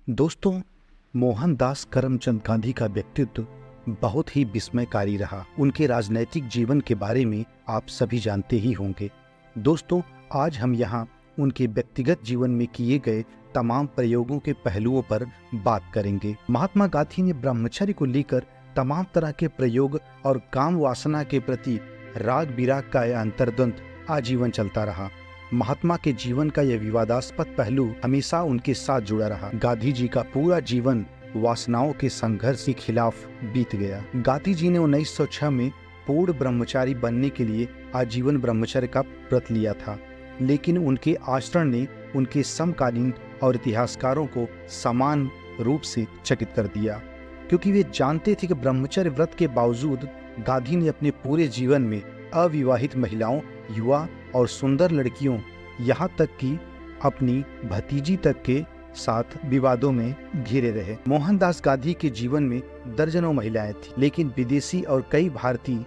दोस्तों, मोहनदास करमचंद गांधी का व्यक्तित्व बहुत ही विस्मयकारी रहा। उनके राजनैतिक जीवन के बारे में आप सभी जानते ही होंगे। दोस्तों, आज हम यहाँ उनके व्यक्तिगत जीवन में किए गए तमाम प्रयोगों के पहलुओं पर बात करेंगे। महात्मा गांधी ने ब्रह्मचर्य को लेकर तमाम तरह के प्रयोग और काम वासना के प्रति राग बिराग का यह अंतर्द्वंद आजीवन चलता रहा। महात्मा के जीवन का यह विवादास्पद पहलू हमेशा उनके साथ जुड़ा रहा। गांधी जी का पूरा जीवन वासनाओं के संघर्ष के खिलाफ बीत गया। गांधी जी ने 1906 में पूर्ण ब्रह्मचारी बनने के लिए आजीवन ब्रह्मचर्य का व्रत लिया था, लेकिन उनके आचरण ने उनके समकालीन और इतिहासकारों को समान रूप से चकित कर दिया, क्योंकि वे जानते थे कि ब्रह्मचर्य व्रत के बावजूद गांधी ने अपने पूरे जीवन में अविवाहित महिलाओं, युवा और सुंदर लड़कियों, यहाँ तक कि अपनी भतीजी तक के साथ विवादों में घिरे रहे। मोहनदास गांधी के जीवन में दर्जनों महिलाएं थीं, लेकिन विदेशी और कई भारतीय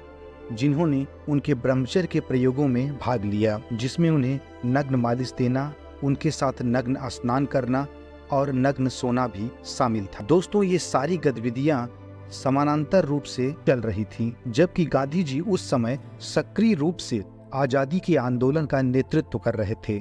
जिन्होंने उनके ब्रह्मचर्य के प्रयोगों में भाग लिया, जिसमें उन्हें नग्न मालिश देना, उनके साथ नग्न स्नान करना और नग्न सोना भी शामिल था। दोस्तों, ये सारी गतिविधियां समानांतर रूप से चल रही थीं, जबकि गांधी जी उस समय सक्रिय रूप से आजादी के आंदोलन का नेतृत्व कर रहे थे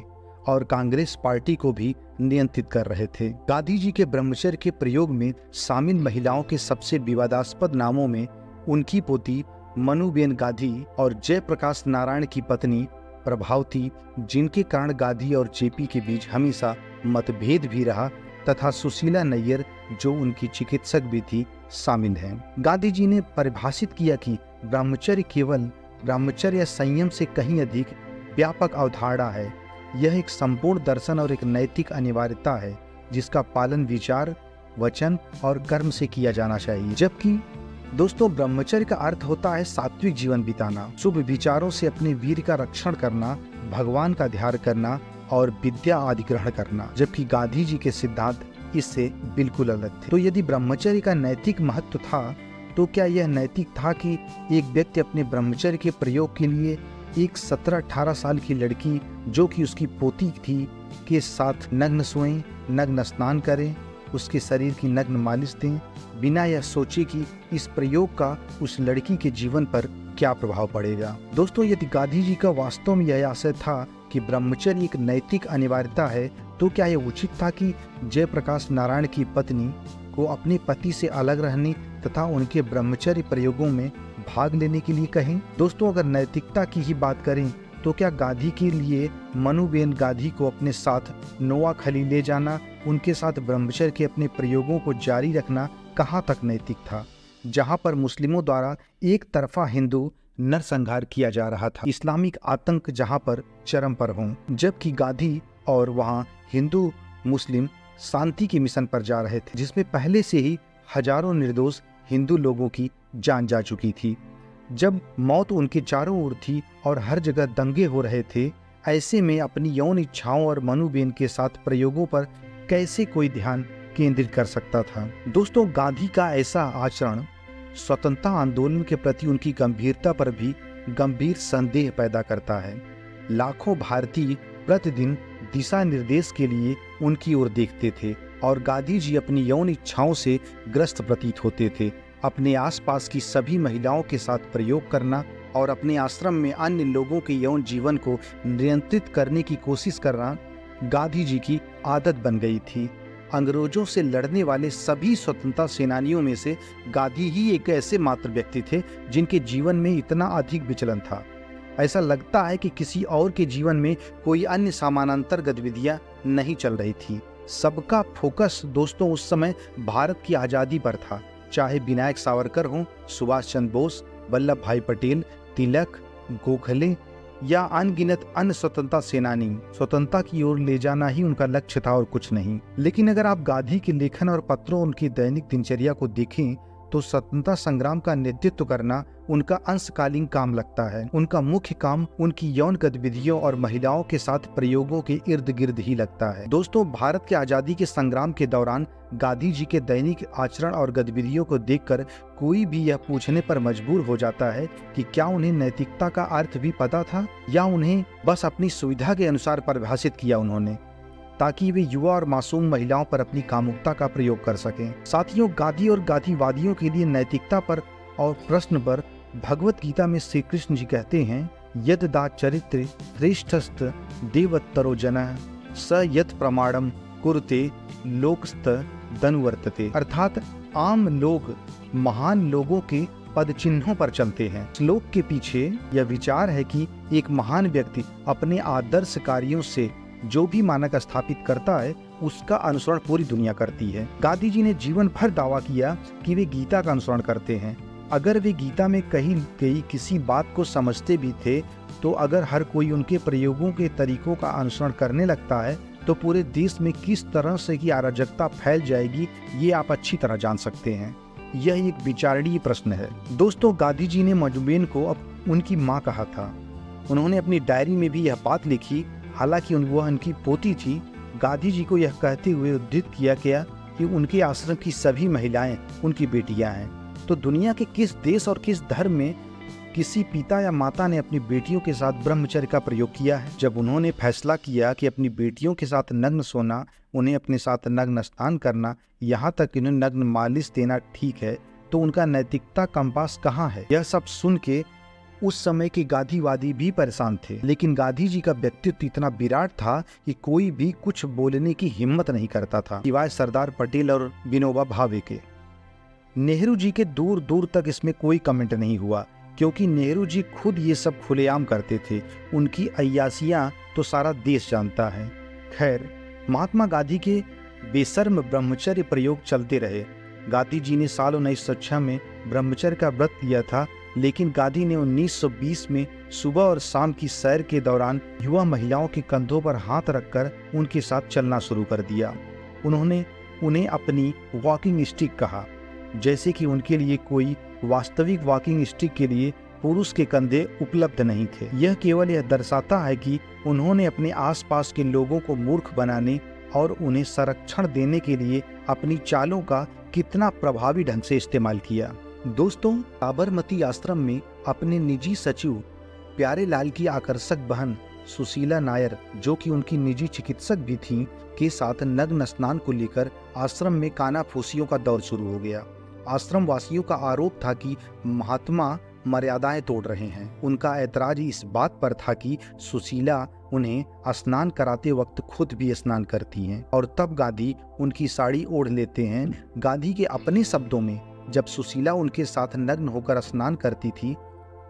और कांग्रेस पार्टी को भी नियंत्रित कर रहे थे। गांधी जी के ब्रह्मचर्य के प्रयोग में शामिल महिलाओं के सबसे विवादास्पद नामों में उनकी पोती मनुबेन गांधी और जयप्रकाश नारायण की पत्नी प्रभावती, जिनके कारण गांधी और जेपी के बीच हमेशा मतभेद भी रहा, तथा सुशीला नैयर, जो उनकी चिकित्सक भी थी, शामिल हैं। गांधी जी ने परिभाषित किया कि ब्रह्मचर्य केवल ब्रह्मचर्य या संयम से कहीं अधिक व्यापक अवधारणा है। यह एक संपूर्ण दर्शन और एक नैतिक अनिवार्यता है, जिसका पालन विचार, वचन और कर्म से किया जाना चाहिए। जबकि दोस्तों, ब्रह्मचर्य का अर्थ होता है सात्विक जीवन बिताना, शुभ विचारों से अपने वीर का रक्षण करना, भगवान का ध्यान करना और विद्या आदि ग्रहण करना। जबकि गांधी जी के सिद्धांत इससे बिल्कुल अलग थे। तो यदि ब्रह्मचर्य का नैतिक महत्व था, तो क्या यह नैतिक था कि एक व्यक्ति अपने ब्रह्मचर्य के प्रयोग के लिए एक 17-18 साल की लड़की, जो कि उसकी पोती थी, के साथ नग्न सोएं, नग्न स्नान करें, उसके शरीर की नग्न मालिश दें, बिना यह सोचे कि इस प्रयोग का उस लड़की के जीवन पर क्या प्रभाव पड़ेगा। दोस्तों, यदि गांधी जी का वास्तव में यह आशय था कि ब्रह्मचर्य एक नैतिक अनिवार्यता है, तो क्या यह उचित था कि जयप्रकाश नारायण की पत्नी को अपने पति से अलग रहने तथा उनके ब्रह्मचर्य प्रयोगों में भाग लेने के लिए कहें? दोस्तों, अगर नैतिकता की ही बात करें, तो क्या गांधी के लिए मनुबेन गांधी को अपने साथ नोआखली ले जाना, उनके साथ ब्रह्मचर्य के अपने प्रयोगों को जारी रखना कहाँ तक नैतिक था, जहाँ पर मुस्लिमों द्वारा एक तरफा हिंदू नरसंहार किया जा रहा था, इस्लामिक आतंक जहाँ पर चरम पर हों, जबकि गांधी और वहाँ हिंदू मुस्लिम शांति के मिशन पर जा रहे थे, जिसमें पहले से ही हजारों निर्दोष हिंदू लोगों की जान जा चुकी थी। जब मौत उनके चारों ओर थी और हर जगह दंगे हो रहे थे, ऐसे में अपनी यौन इच्छाओं और मनुबेन के साथ प्रयोगों पर कैसे कोई ध्यान केंद्रित कर सकता था? दोस्तों, गांधी का ऐसा आचरण स्वतंत्रता आंदोलन के प्रति उनकी गंभीरता पर भी गंभीर संदेह पैदा करता है। लाखों भारतीय प्रतिदिन दिशा निर्देश के लिए उनकी ओर देखते थे और गांधी जी अपनी यौन इच्छाओं से ग्रस्त प्रतीत होते थे। अपने आसपास की सभी महिलाओं के साथ प्रयोग करना और अपने आश्रम में अन्य लोगों के यौन जीवन को नियंत्रित करने की कोशिश करना गांधी जी की आदत बन गई थी। अंग्रेजों से लड़ने वाले सभी स्वतंत्रता सेनानियों में से गांधी ही एक ऐसे मात्र व्यक्ति थे जिनके जीवन में इतना अधिक विचलन था। ऐसा लगता है कि किसी और के जीवन में कोई अन्य समानांतर गतिविधियां नहीं चल रही थी। सबका फोकस दोस्तों उस समय भारत की आज़ादी पर था, चाहे विनायक सावरकर हों, सुभाष चंद्र बोस, वल्लभ भाई पटेल, तिलक, गोखले या अनगिनत अन्य स्वतंत्रता सेनानी। स्वतंत्रता की ओर ले जाना ही उनका लक्ष्य था और कुछ नहीं। लेकिन अगर आप गांधी के लेखन और पत्रों, उनकी दैनिक दिनचर्या को देखें, तो स्वतंत्रता संग्राम का नेतृत्व करना उनका अंशकालीन काम लगता है। उनका मुख्य काम उनकी यौन गतिविधियों और महिलाओं के साथ प्रयोगों के इर्द गिर्द ही लगता है। दोस्तों, भारत के आजादी के संग्राम के दौरान गांधी जी के दैनिक आचरण और गतिविधियों को देखकर कोई भी यह पूछने पर मजबूर हो जाता है कि क्या उन्हें नैतिकता का अर्थ भी पता था या उन्हें बस अपनी सुविधा के अनुसार परिभाषित किया उन्होंने। ताकि वे युवा और मासूम महिलाओं पर अपनी कामुकता का प्रयोग कर सकें। साथियों, गांधी और गांधीवादियों के लिए नैतिकता पर और प्रश्न पर भगवत गीता में श्री कृष्ण जी कहते हैं, यद दा चरित्र श्रेष्ठस्त देवत्तरो जनः स यत प्रमाणम कुरुते लोकस्त धनुवर्तते। अर्थात आम लोग महान लोगों के पद चिन्हों पर चलते हैं। श्लोक के पीछे यह विचार है कि एक महान व्यक्ति अपने आदर्श कार्यों से जो भी मानक स्थापित करता है उसका अनुसरण पूरी दुनिया करती है। गांधी जी ने जीवन भर दावा किया कि वे गीता का अनुसरण करते हैं। अगर वे गीता में कही गई किसी बात को समझते भी थे तो अगर हर कोई उनके प्रयोगों के तरीकों का अनुसरण करने लगता है तो पूरे देश में किस तरह से की अराजकता फैल जाएगी ये आप अच्छी तरह जान सकते हैं। यह एक विचारणीय प्रश्न है। दोस्तों, गांधी जी ने मधुबेन को अब उनकी माँ कहा था। उन्होंने अपनी डायरी में भी यह बात लिखी, हालांकि वह उनकी पोती थी। गांधी जी को यह कहते हुए उद्धृत किया गया कि उनके आश्रम की सभी महिलाएं उनकी बेटियां हैं। तो दुनिया के किस देश और किस धर्म में किसी पिता या माता ने अपनी बेटियों के साथ ब्रह्मचर्य का प्रयोग किया है? जब उन्होंने फैसला किया कि अपनी बेटियों के साथ नग्न सोना, उन्हें अपने साथ नग्न स्नान करना, यहाँ तक उन्हें नग्न मालिश देना ठीक है, तो उनका नैतिकता कंपास कहाँ है? यह सब सुन के उस समय के गांधीवादी भी परेशान थे। लेकिन गांधी जी का व्यक्तित्व इतना विराट था कि कोई भी कुछ बोलने की हिम्मत नहीं करता था, सिवाय सरदार पटेल और विनोबा भावे के। नेहरू जी के दूर दूर तक इसमें कोई कमेंट नहीं हुआ, क्योंकि नेहरू जी खुद ये सब खुलेआम करते थे। उनकी अय्यासियां तो सारा देश जानता है। खैर, महात्मा गांधी के बेशर्म ब्रह्मचर्य प्रयोग चलते रहे। गांधी जी ने साल 1906 में ब्रह्मचर्य का व्रत लिया था, लेकिन गांधी ने 1920 में सुबह और शाम की सैर के दौरान युवा महिलाओं के कंधों पर हाथ रखकर उनके साथ चलना शुरू कर दिया। उन्होंने उन्हें अपनी वॉकिंग स्टिक कहा, जैसे कि उनके लिए कोई वास्तविक वॉकिंग स्टिक के लिए पुरुष के कंधे उपलब्ध नहीं थे। यह केवल यह दर्शाता है कि उन्होंने अपने आसपास के लोगों को मूर्ख बनाने और उन्हें संरक्षण देने के लिए अपनी चालों का कितना प्रभावी ढंग से इस्तेमाल किया। दोस्तों, साबरमती आश्रम में अपने निजी सचिव प्यारेलाल की आकर्षक बहन सुशीला नायर, जो कि उनकी निजी चिकित्सक भी थीं, के साथ नग्न स्नान को लेकर आश्रम में कानाफूसियों का दौर शुरू हो गया। आश्रम वासियों का आरोप था कि महात्मा मर्यादाएं तोड़ रहे हैं। उनका ऐतराज इस बात पर था कि सुशीला उन्हें स्नान कराते वक्त खुद भी स्नान करती हैं और तब गांधी उनकी साड़ी ओढ़ लेते हैं। गांधी के अपने शब्दों में, जब सुशीला उनके साथ नग्न होकर स्नान करती थी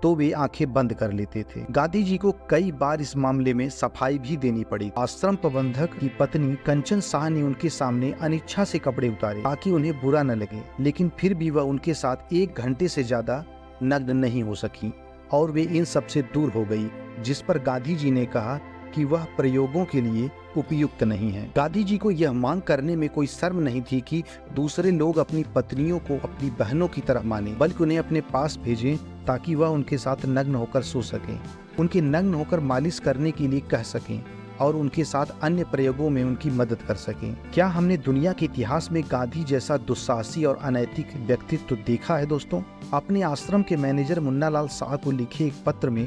तो वे आंखें बंद कर लेते थे। गांधी जी को कई बार इस मामले में सफाई भी देनी पड़ी। आश्रम प्रबंधक की पत्नी कंचन शाह ने उनके सामने अनिच्छा से कपड़े उतारे ताकि उन्हें बुरा न लगे, लेकिन फिर भी वह उनके साथ 1 घंटे से ज्यादा नग्न नहीं हो सकी और वे इन सब से दूर हो गई, जिस पर गांधी जी ने कहा कि वह प्रयोगों के लिए उपयुक्त नहीं है। गांधी जी को यह मांग करने में कोई शर्म नहीं थी कि दूसरे लोग अपनी पत्नियों को अपनी बहनों की तरह माने, बल्कि उन्हें अपने पास भेजें ताकि वह उनके साथ नग्न होकर सो सकें, उनके नग्न होकर मालिश करने के लिए कह सकें और उनके साथ अन्य प्रयोगों में उनकी मदद कर सकें। क्या हमने दुनिया के इतिहास में गांधी जैसा दुस्साहसी और अनैतिक व्यक्तित्व देखा है? दोस्तों, अपने आश्रम के मैनेजर मुन्नालाल शाह को लिखे एक पत्र में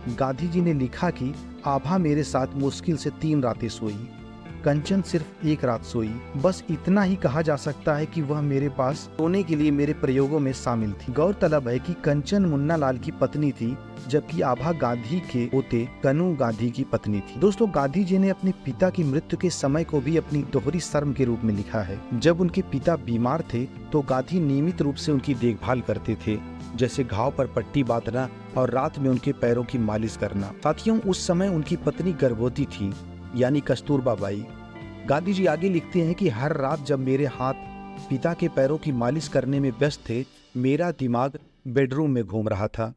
गांधी जी ने लिखा कि आभा मेरे साथ मुश्किल से 3 रातें सोई, कंचन सिर्फ 1 रात सोई। बस इतना ही कहा जा सकता है कि वह मेरे पास सोने के लिए मेरे प्रयोगों में शामिल थी। गौरतलब है कि कंचन मुन्नालाल की पत्नी थी, जबकि आभा गांधी के पोते कनू गांधी की पत्नी थी। दोस्तों, गांधी जी ने अपने पिता की मृत्यु के समय को भी अपनी दोहरी शर्म के रूप में लिखा है। जब उनके पिता बीमार थे तो गांधी नियमित रूप से उनकी देखभाल करते थे, जैसे घाव पर पट्टी बांधना और रात में उनके पैरों की मालिश करना। साथियों, उस समय उनकी पत्नी गर्भवती थी, यानी कस्तूरबा बाई। गांधी जी आगे लिखते हैं कि हर रात जब मेरे हाथ पिता के पैरों की मालिश करने में व्यस्त थे, मेरा दिमाग बेडरूम में घूम रहा था।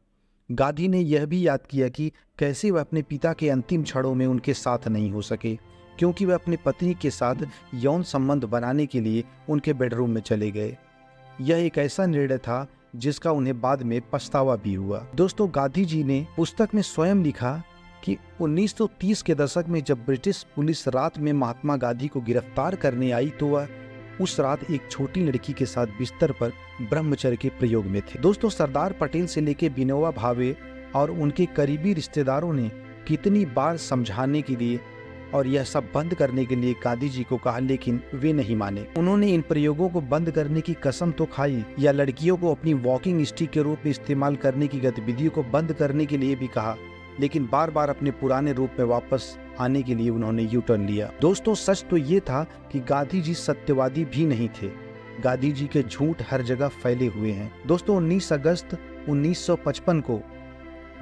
गांधी ने यह भी याद किया कि कैसे वह अपने पिता के अंतिम क्षणों में उनके साथ नहीं हो सके, क्योंकि वह अपनी पत्नी के साथ यौन संबंध बनाने के लिए उनके बेडरूम में चले गए। यह एक ऐसा निर्णय था जिसका उन्हें बाद में पछतावा भी हुआ। दोस्तों, गांधी जी ने पुस्तक में स्वयं लिखा कि 1930 के दशक में जब ब्रिटिश पुलिस रात में महात्मा गांधी को गिरफ्तार करने आई तो वह उस रात एक छोटी लड़की के साथ बिस्तर पर ब्रह्मचर्य के प्रयोग में थे। दोस्तों, सरदार पटेल से लेकर विनोबा भावे और उनके करीबी रिश्तेदारों ने कितनी बार समझाने के लिए और यह सब बंद करने के लिए गांधी जी को कहा, लेकिन वे नहीं माने। उन्होंने इन प्रयोगों को बंद करने की कसम तो खाई या लड़कियों को अपनी वॉकिंग स्टिक के रूप में इस्तेमाल करने की गतिविधियों को बंद करने के लिए भी कहा, लेकिन बार बार अपने पुराने रूप में वापस आने के लिए उन्होंने यू टर्न लिया। दोस्तों, सच तो ये था कि गांधी जी सत्यवादी भी नहीं थे। गांधी जी के झूठ हर जगह फैले हुए हैं। दोस्तों, 19 अगस्त 1955 को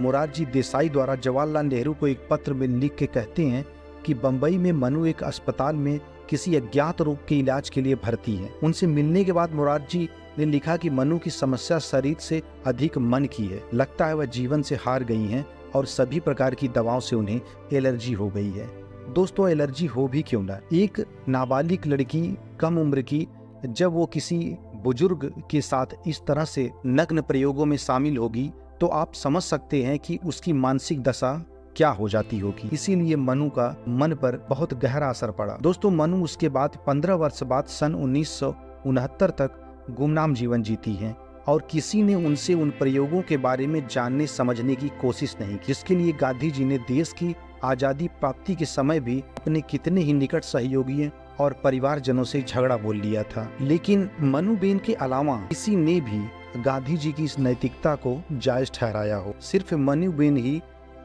मोरारजी देसाई द्वारा जवाहरलाल नेहरू को एक पत्र में लिख के कहते हैं कि बंबई में मनु एक अस्पताल में किसी अज्ञात रोग के इलाज के लिए भर्ती है। उनसे मिलने के बाद मोरारजी ने लिखा कि मनु की समस्या शरीर से अधिक मन की है। लगता है वह जीवन से हार गई हैं और सभी प्रकार की दवाओं से उन्हें एलर्जी हो गई है। दोस्तों, एलर्जी हो भी क्यों ना, एक नाबालिग लड़की कम उम्र की जब वो किसी बुजुर्ग के साथ इस तरह से नग्न प्रयोगों में शामिल होगी तो आप समझ सकते हैं कि उसकी मानसिक दशा क्या हो जाती होगी। इसीलिए मनु का मन पर बहुत गहरा असर पड़ा। दोस्तों, मनु उसके बाद 15 वर्ष बाद सन 1969 तक गुमनाम जीवन जीती हैं और किसी ने उनसे उन प्रयोगों के बारे में जानने समझने की कोशिश नहीं की, जिसके लिए गांधी जी ने देश की आजादी प्राप्ति के समय भी अपने कितने ही निकट सहयोगियों और परिवारजनों से झगड़ा बोल लिया था। लेकिन मनुबेन के अलावा किसी ने भी गांधी जी की इस नैतिकता को जायज ठहराया हो। सिर्फ मनुबेन ही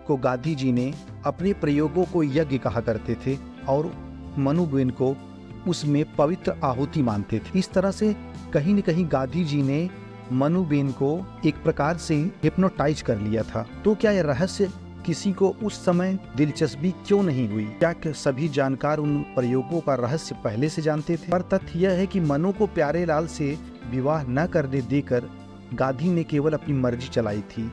को गांधी जी ने अपने प्रयोगों को यज्ञ कहा करते थे और मनुबेन को उसमें पवित्र आहुति मानते थे। इस तरह से कहीं न कहीं गांधी जी ने मनुबेन को एक प्रकार से हिप्नोटाइज कर लिया था। तो क्या यह रहस्य किसी को उस समय दिलचस्पी क्यों नहीं हुई? क्या सभी जानकार उन प्रयोगों का रहस्य पहले से जानते थे? पर तथ्य यह है कि मनु को प्यारे लाल से विवाह न करने देकर गांधी ने केवल अपनी मर्जी चलाई थी।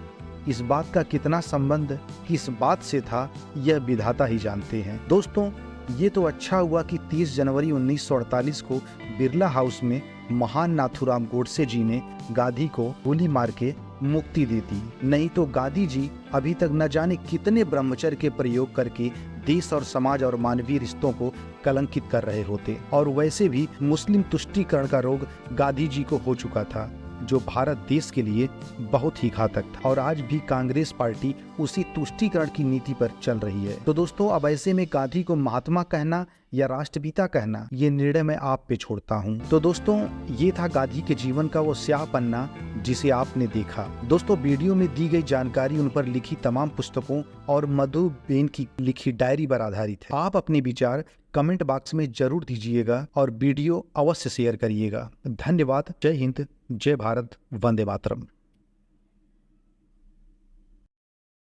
इस बात का कितना संबंध किस बात से था, यह विधाता ही जानते हैं। दोस्तों, ये तो अच्छा हुआ कि 30 जनवरी 1948 को बिरला हाउस में महान नाथूराम गोडसे जी ने गांधी को गोली मार के मुक्ति दे दी। नहीं तो गांधी जी अभी तक न जाने कितने ब्रह्मचर्य के प्रयोग करके देश और समाज और मानवीय रिश्तों को कलंकित कर रहे होते। और वैसे भी मुस्लिम तुष्टीकरण का रोग गांधी जी को हो चुका था, जो भारत देश के लिए बहुत ही घातक था। और आज भी कांग्रेस पार्टी उसी तुष्टीकरण की नीति पर चल रही है। तो दोस्तों, अब ऐसे में गांधी को महात्मा कहना या राष्ट्रपिता कहना, ये निर्णय मैं आप पे छोड़ता हूँ। तो दोस्तों, ये था गांधी के जीवन का वो स्याह पन्ना जिसे आपने देखा। दोस्तों, वीडियो में दी गई जानकारी उन पर लिखी तमाम पुस्तकों और मधुबेन की लिखी डायरी पर आधारित है। आप अपने विचार कमेंट बॉक्स में जरूर दीजिएगा और वीडियो अवश्य शेयर करिएगा। धन्यवाद। जय हिंद, जय भारत, वंदे मातरम।